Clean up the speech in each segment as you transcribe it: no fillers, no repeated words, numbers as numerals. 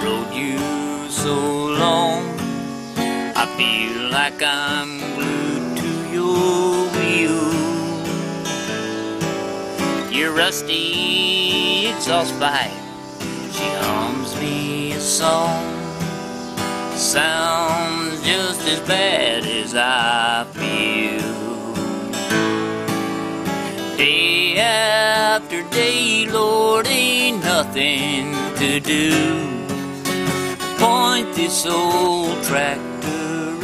rode you so long, I feel like I'm glued to your wheel. Your rusty exhaust pipe, she hums me a song. Sounds just as bad as I feel. Day after day, Lord, ain't nothing to do. Point this old tractor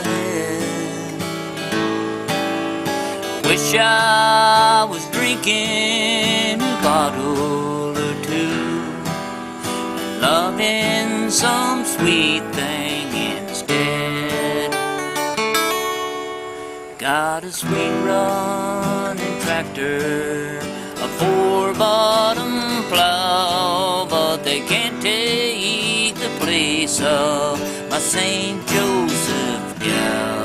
ahead. Wish I was drinking a bottle or two, loving some sweet thing instead. Got a sweet running tractor, a 4-bottom plow, but they can't take the place of my St. Joseph gal.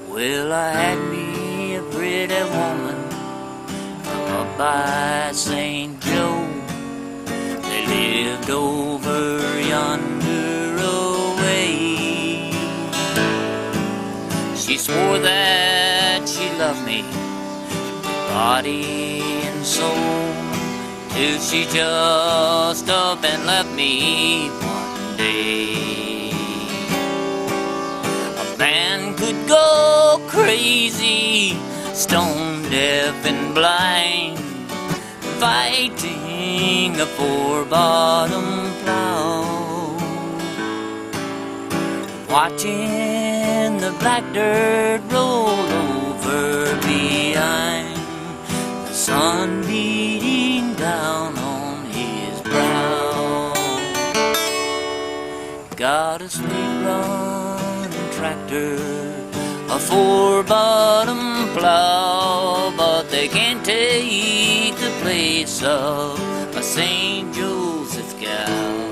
Well, I had me a pretty woman from up by St. Joe. They lived over yonder away. She swore that she loved me, body and soul, till she just up and left me one day. A man could go crazy, stone deaf and blind, fighting a 4-bottom plow, watching the black dirt roll over behind, the sun beating down on his brow. Got a sweet running tractor, a 4-bottom plow, but they can't take the place of my St. Joseph gal.